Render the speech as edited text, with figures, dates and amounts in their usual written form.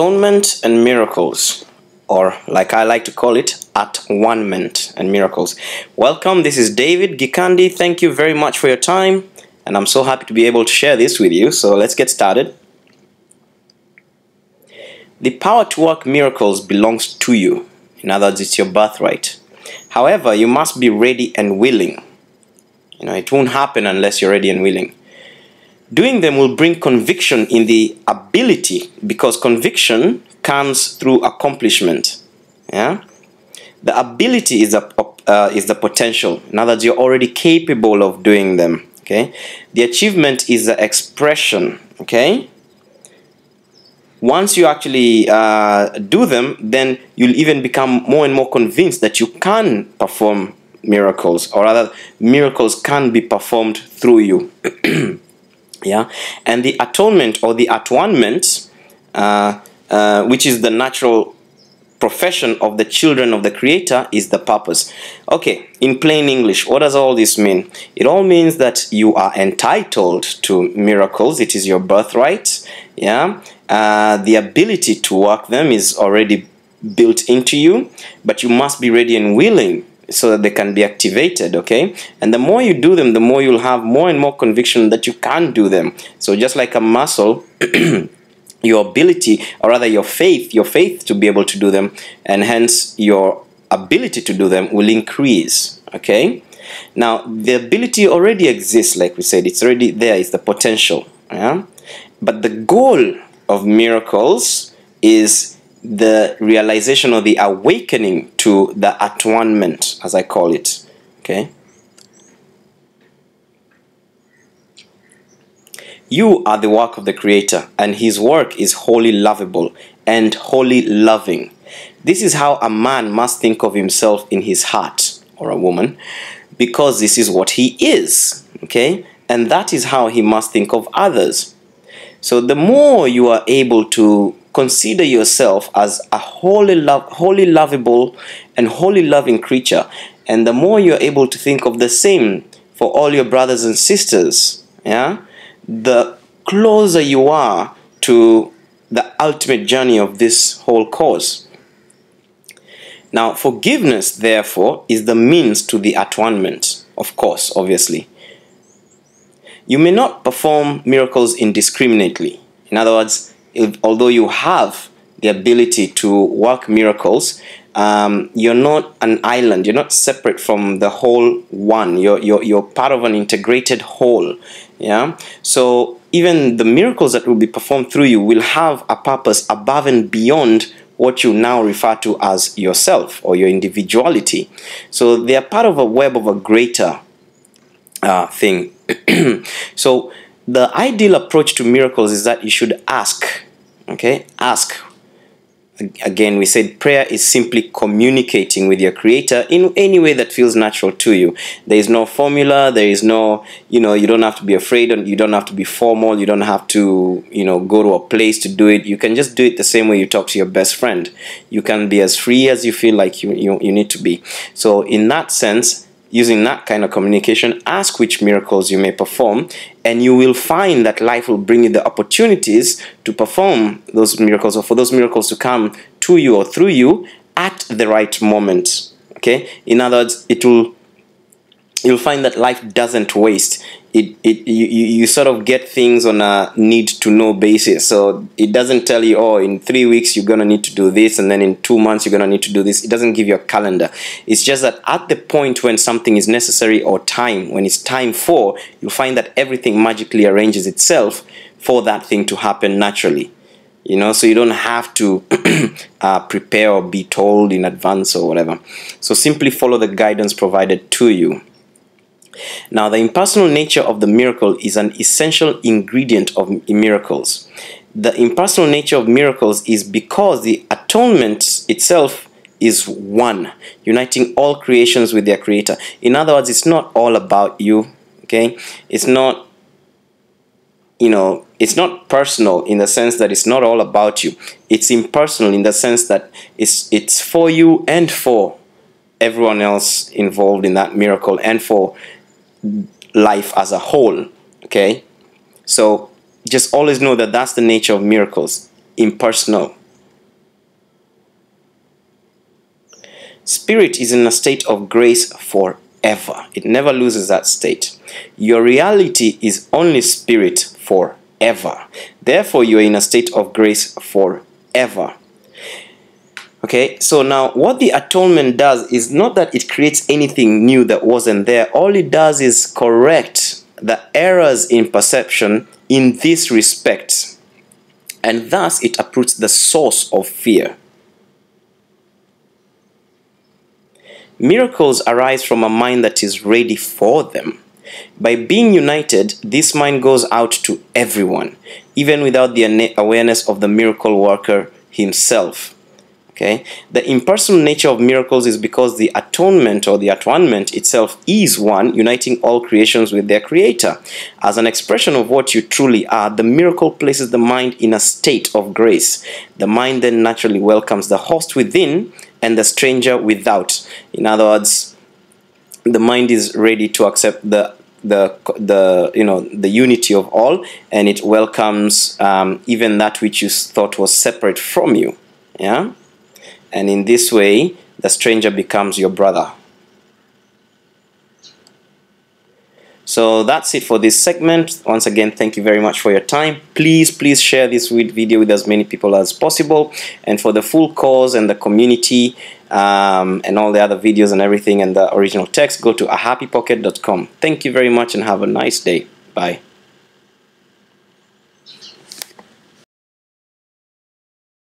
Atonement and miracles, or like I like to call it, Atonement and miracles. Welcome, this is David Gikandi. Thank you very much for your time, and I'm so happy to be able to share this with you. So let's get started. The power to work miracles belongs to you. In other words, it's your birthright. However, you must be ready and willing. It won't happen unless you're ready and willing. Doing them will bring conviction in the ability, because conviction comes through accomplishment. Yeah, the ability is the potential. In other words, you're already capable of doing them. Okay, the achievement is the expression. Okay, once you actually do them, then you'll even become more and more convinced that you can perform miracles, or rather, miracles can be performed through you. Yeah, and the atonement or the atonement, which is the natural profession of the children of the Creator, is the purpose. Okay, in plain English, what does all this mean? It all means that you are entitled to miracles. It is your birthright. Yeah, the ability to work them is already built into you, but you must be ready and willing so that they can be activated. Okay, and the more you do them, the more you'll have more and more conviction that you can do them. So just like a muscle, your ability, or rather your faith to be able to do them, and hence your ability to do them, will increase. Okay, now the ability already exists, like we said, it's already there, it's the potential. Yeah, but the goal of miracles is the realization or the awakening to the atonement, as I call it. Okay, you are the work of the Creator, and His work is wholly lovable and wholly loving. This is how a man must think of himself in his heart, or a woman, because this is what he is. Okay, and that is how he must think of others. So the more you are able to consider yourself as a wholly lovable and wholly loving creature, and the more you're able to think of the same for all your brothers and sisters, yeah, the closer you are to the ultimate journey of this whole cause. Now, forgiveness, therefore, is the means to the atonement, of course, obviously. You may not perform miracles indiscriminately. In other words, although you have the ability to work miracles, you're not an island. You're not separate from the whole one. You're part of an integrated whole. Yeah. So even the miracles that will be performed through you will have a purpose above and beyond what you now refer to as yourself or your individuality. So they are part of a web of a greater thing. So the ideal approach to miracles is that you should ask. Okay, ask. Again, we said prayer is simply communicating with your Creator in any way that feels natural to you. There is no formula. There is no, you don't have to be afraid, and you don't have to be formal. You don't have to, go to a place to do it. You can just do it the same way you talk to your best friend. You can be as free as you feel like you need to be. So in that sense, using that kind of communication, ask which miracles you may perform, and you will find that life will bring you the opportunities to perform those miracles, or for those miracles to come to you or through you at the right moment. Okay? In other words, you'll find that life doesn't waste. You sort of get things on a need-to-know basis. So it doesn't tell you, oh, in 3 weeks you're going to need to do this, and then in 2 months you're going to need to do this. It doesn't give you a calendar. It's just that at the point when something is necessary, or when it's time for, you'll find that everything magically arranges itself for that thing to happen naturally. So you don't have to prepare or be told in advance or whatever. So simply follow the guidance provided to you. Now, the impersonal nature of the miracle is an essential ingredient of miracles. The impersonal nature of miracles is because the atonement itself is one, uniting all creations with their Creator. In other words, it's not all about you. Okay, it's not, it's not personal in the sense that it's not all about you. It's impersonal in the sense that it's for you and for everyone else involved in that miracle, and for life as a whole. Okay, so just always know that that's the nature of miracles, impersonal. Spirit is in a state of grace forever. It never loses that state. Your reality is only spirit forever. Therefore, you are in a state of grace forever. Okay, so now what the atonement does is not that it creates anything new that wasn't there. All it does is correct the errors in perception in this respect. And thus it uproots the source of fear. Miracles arise from a mind that is ready for them. By being united, this mind goes out to everyone, even without the awareness of the miracle worker himself. Okay? The impersonal nature of miracles is because the atonement or the atonement itself is one, uniting all creations with their creator. As an expression of what you truly are, the miracle places the mind in a state of grace. The mind then naturally welcomes the host within and the stranger without. In other words, the mind is ready to accept the unity of all, and it welcomes even that which you thought was separate from you. Yeah. And in this way, the stranger becomes your brother. So that's it for this segment. Once again, thank you very much for your time. Please share this video with as many people as possible. And for the full course and the community and all the other videos and everything and the original text, go to ahappypocket.com. Thank you very much and have a nice day. Bye.